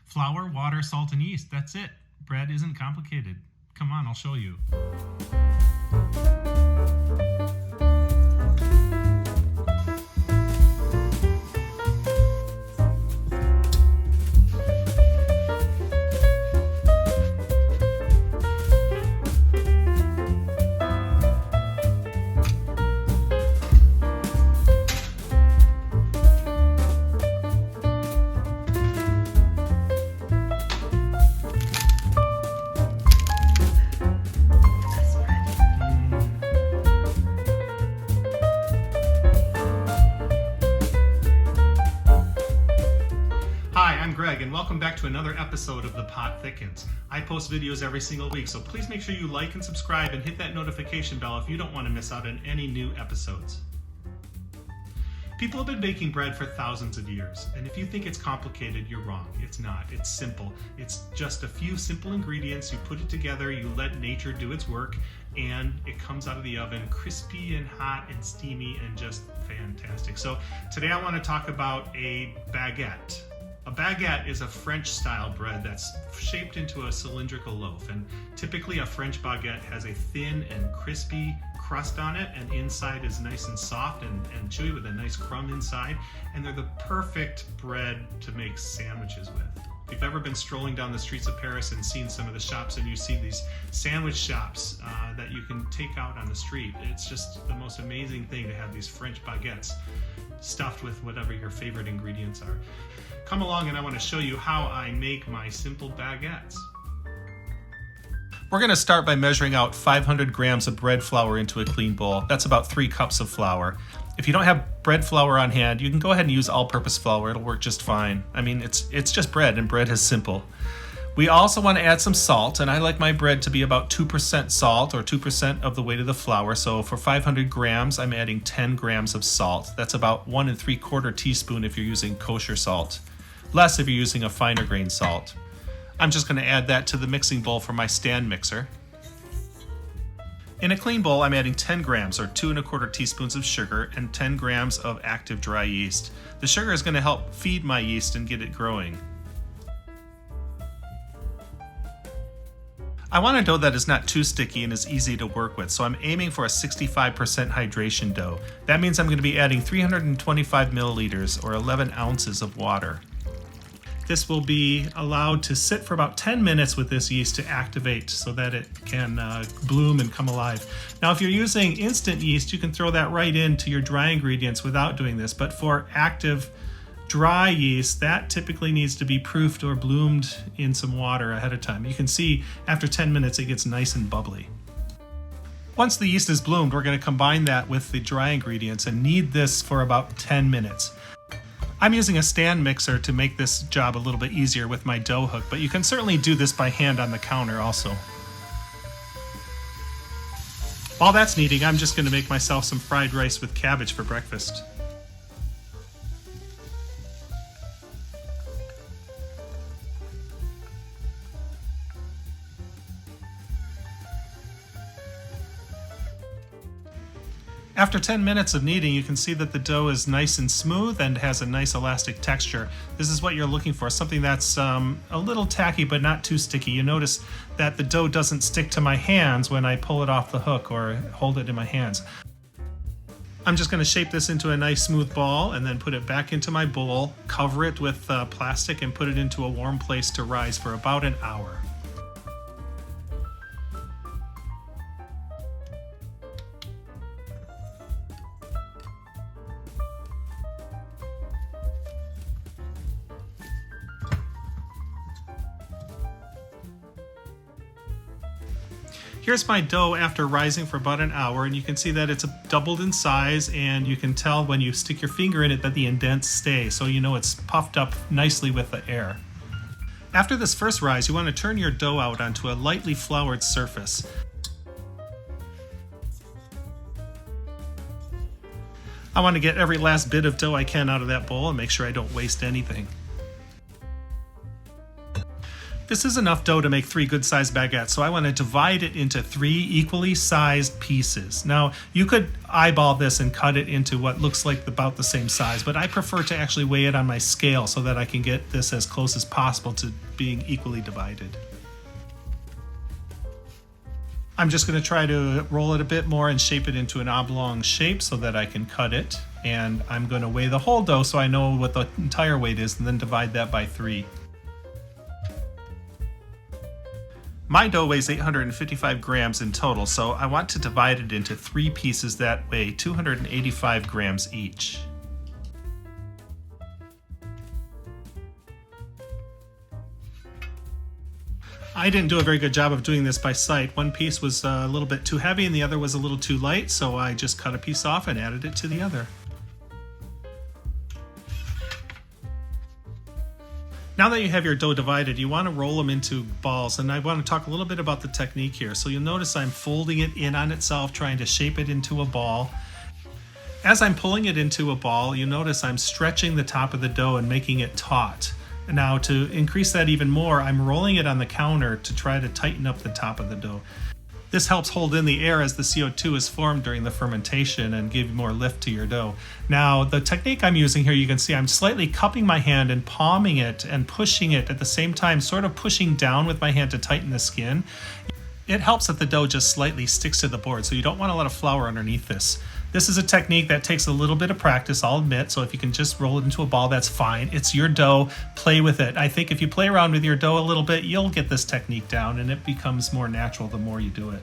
Flour, water, salt, and yeast. That's it. Bread isn't complicated. Come on, I'll show you. Greg, and welcome back to another episode of The Pot Thickens. I post videos every single week, so please make sure you like and subscribe and hit that notification bell if you don't want to miss out on any new episodes. People have been baking bread for thousands of years, and if you think it's complicated, you're wrong. It's not. It's simple. It's just a few simple ingredients. You put it together, you let nature do its work, and it comes out of the oven crispy and hot and steamy and just fantastic. So today I want to talk about a baguette. A baguette is a French-style bread that's shaped into a cylindrical loaf, and typically a French baguette has a thin and crispy crust on it, and inside is nice and soft and chewy with a nice crumb inside, and they're the perfect bread to make sandwiches with. If you've ever been strolling down the streets of Paris and seen some of the shops, and you see these sandwich shops that you can take out on the street, it's just the most amazing thing to have these French baguettes stuffed with whatever your favorite ingredients are. Come along and I want to show you how I make my simple baguettes. We're going to start by measuring out 500 grams of bread flour into a clean bowl. That's about 3 cups of flour. If you don't have bread flour on hand, you can go ahead and use all-purpose flour. It'll work just fine. I mean, it's just bread, and bread is simple. We also want to add some salt, and I like my bread to be about 2% salt, or 2% of the weight of the flour. So for 500 grams, I'm adding 10 grams of salt. That's about 1 3/4 teaspoon if you're using kosher salt. Less if you're using a finer grain salt. I'm just going to add that to the mixing bowl for my stand mixer. In a clean bowl, I'm adding 10 grams or 2 1/4 teaspoons of sugar and 10 grams of active dry yeast. The sugar is going to help feed my yeast and get it growing. I want a dough that is not too sticky and is easy to work with, so I'm aiming for a 65% hydration dough. That means I'm going to be adding 325 milliliters or 11 ounces of water. This will be allowed to sit for about 10 minutes with this yeast to activate so that it can bloom and come alive. Now, if you're using instant yeast, you can throw that right into your dry ingredients without doing this, but for active dry yeast, that typically needs to be proofed or bloomed in some water ahead of time. You can see after 10 minutes it gets nice and bubbly. Once the yeast is bloomed, we're going to combine that with the dry ingredients and knead this for about 10 minutes. I'm using a stand mixer to make this job a little bit easier with my dough hook, but you can certainly do this by hand on the counter also. While that's kneading, I'm just going to make myself some fried rice with cabbage for breakfast. After 10 minutes of kneading, you can see that the dough is nice and smooth and has a nice elastic texture. This is what you're looking for, something that's a little tacky but not too sticky. You notice that the dough doesn't stick to my hands when I pull it off the hook or hold it in my hands. I'm just going to shape this into a nice smooth ball and then put it back into my bowl, cover it with plastic, and put it into a warm place to rise for about an hour. Here's my dough after rising for about an hour, and you can see that it's doubled in size, and you can tell when you stick your finger in it that the indents stay, so you know it's puffed up nicely with the air. After this first rise, you want to turn your dough out onto a lightly floured surface. I want to get every last bit of dough I can out of that bowl and make sure I don't waste anything. This is enough dough to make 3 good-sized baguettes, so I want to divide it into 3 equally sized pieces. Now, you could eyeball this and cut it into what looks like about the same size, but I prefer to actually weigh it on my scale so that I can get this as close as possible to being equally divided. I'm just going to try to roll it a bit more and shape it into an oblong shape so that I can cut it. And I'm going to weigh the whole dough so I know what the entire weight is and then divide that by 3. My dough weighs 855 grams in total, so I want to divide it into 3 pieces that weigh 285 grams each. I didn't do a very good job of doing this by sight. One piece was a little bit too heavy and the other was a little too light, so I just cut a piece off and added it to the other. Now that you have your dough divided, you want to roll them into balls, and I want to talk a little bit about the technique here. So you'll notice I'm folding it in on itself, trying to shape it into a ball. As I'm pulling it into a ball, you notice I'm stretching the top of the dough and making it taut. Now to increase that even more, I'm rolling it on the counter to try to tighten up the top of the dough. This helps hold in the air as the CO2 is formed during the fermentation and give more lift to your dough. Now, the technique I'm using here, you can see I'm slightly cupping my hand and palming it and pushing it at the same time, sort of pushing down with my hand to tighten the skin. It helps that the dough just slightly sticks to the board, so you don't want a lot of flour underneath this. This is a technique that takes a little bit of practice, I'll admit, so if you can just roll it into a ball, that's fine. It's your dough, play with it. I think if you play around with your dough a little bit, you'll get this technique down and it becomes more natural the more you do it.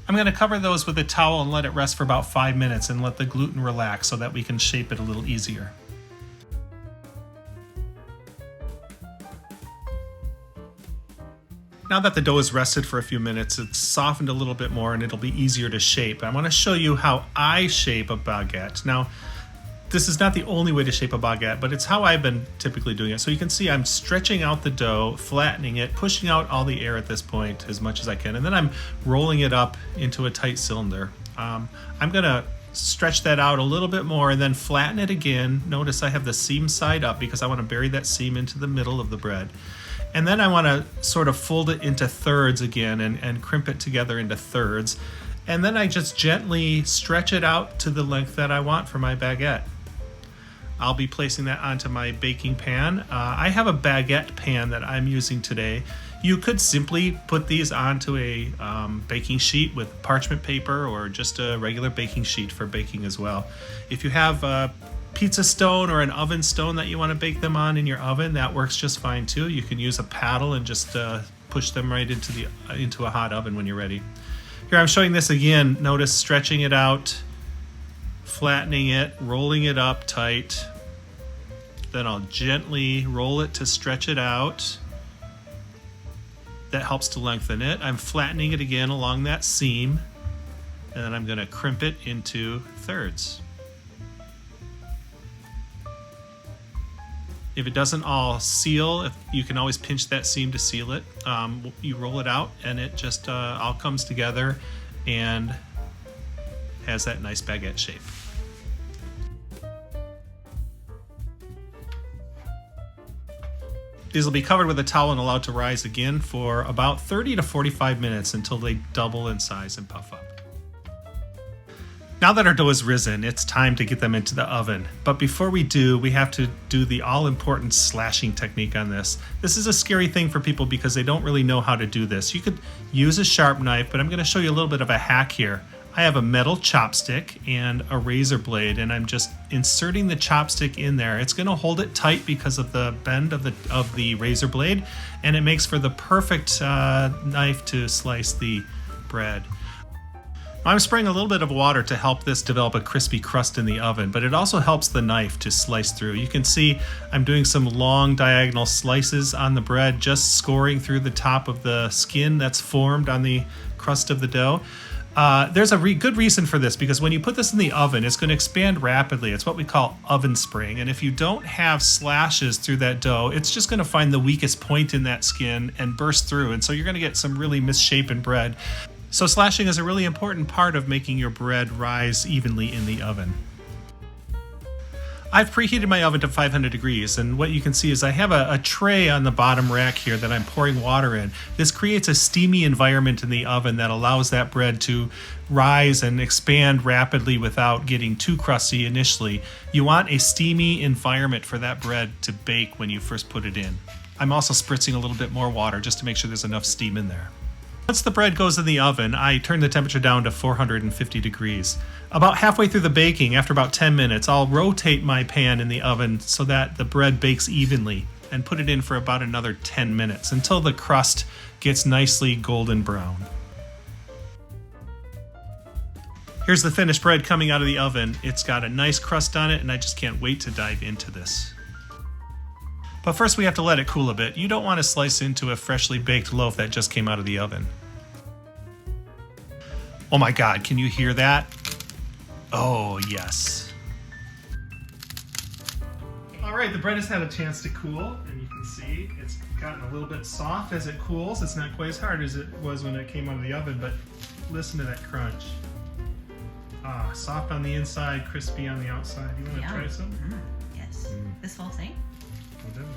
I'm going to cover those with a towel and let it rest for about 5 minutes and let the gluten relax so that we can shape it a little easier. Now that the dough is rested for a few minutes, it's softened a little bit more and it'll be easier to shape. I want to show you how I shape a baguette. Now, this is not the only way to shape a baguette, but it's how I've been typically doing it. So you can see I'm stretching out the dough, flattening it, pushing out all the air at this point as much as I can, and then I'm rolling it up into a tight cylinder. I'm going to stretch that out a little bit more and then flatten it again. Notice I have the seam side up because I want to bury that seam into the middle of the bread. And then I want to sort of fold it into thirds again and crimp it together into thirds. And then I just gently stretch it out to the length that I want for my baguette. I'll be placing that onto my baking pan. I have a baguette pan that I'm using today. You could simply put these onto a baking sheet with parchment paper or just a regular baking sheet for baking as well. If you have a pizza stone or an oven stone that you want to bake them on in your oven, that works just fine too. You can use a paddle and just push them right into a hot oven when you're ready. Here I'm showing this again. Notice stretching it out, flattening it, rolling it up tight. Then I'll gently roll it to stretch it out. That helps to lengthen it. I'm flattening it again along that seam, and then I'm going to crimp it into thirds. If it doesn't all seal, you can always pinch that seam to seal it. You roll it out and it just all comes together and has that nice baguette shape. These will be covered with a towel and allowed to rise again for about 30 to 45 minutes until they double in size and puff up. Now that our dough is risen, it's time to get them into the oven. But before we do, we have to do the all-important slashing technique on this. This is a scary thing for people because they don't really know how to do this. You could use a sharp knife, but I'm going to show you a little bit of a hack here. I have a metal chopstick and a razor blade, and I'm just inserting the chopstick in there. It's going to hold it tight because of the bend of the razor blade, and it makes for the perfect knife to slice the bread. I'm spraying a little bit of water to help this develop a crispy crust in the oven, but it also helps the knife to slice through. You can see I'm doing some long diagonal slices on the bread, just scoring through the top of the skin that's formed on the crust of the dough. There's a good reason for this, because when you put this in the oven, it's going to expand rapidly. It's what we call oven spring. And if you don't have slashes through that dough, it's just going to find the weakest point in that skin and burst through. And so you're going to get some really misshapen bread. So slashing is a really important part of making your bread rise evenly in the oven. I've preheated my oven to 500 degrees, and what you can see is I have a tray on the bottom rack here that I'm pouring water in. This creates a steamy environment in the oven that allows that bread to rise and expand rapidly without getting too crusty initially. You want a steamy environment for that bread to bake when you first put it in. I'm also spritzing a little bit more water just to make sure there's enough steam in there. Once the bread goes in the oven, I turn the temperature down to 450 degrees. About halfway through the baking, after about 10 minutes, I'll rotate my pan in the oven so that the bread bakes evenly and put it in for about another 10 minutes until the crust gets nicely golden brown. Here's the finished bread coming out of the oven. It's got a nice crust on it, and I just can't wait to dive into this. But first we have to let it cool a bit. You don't want to slice into a freshly baked loaf that just came out of the oven. Oh my God, can you hear that? Oh yes. All right, the bread has had a chance to cool, and you can see it's gotten a little bit soft as it cools. It's not quite as hard as it was when it came out of the oven, but listen to that crunch. Ah, soft on the inside, crispy on the outside. You want to try some? Yes. This whole thing? We'll do.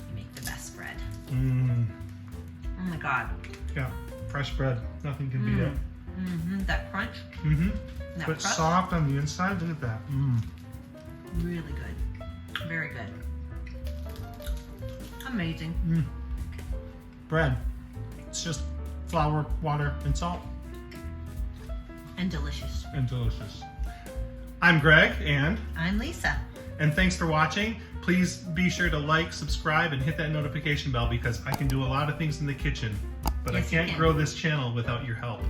You make the best bread. Oh my God. Yeah, fresh bread. Nothing can beat it. That crunch. That But crust. soft on the inside. Look at that. Really good. Very good. Amazing. Bread. It's just flour, water, and salt. And delicious. And delicious. I'm Greg, and I'm Lisa. And thanks for watching. Please be sure to like, subscribe, and hit that notification bell, because I can do a lot of things in the kitchen, but Yes, I can't you can. grow this channel without your help.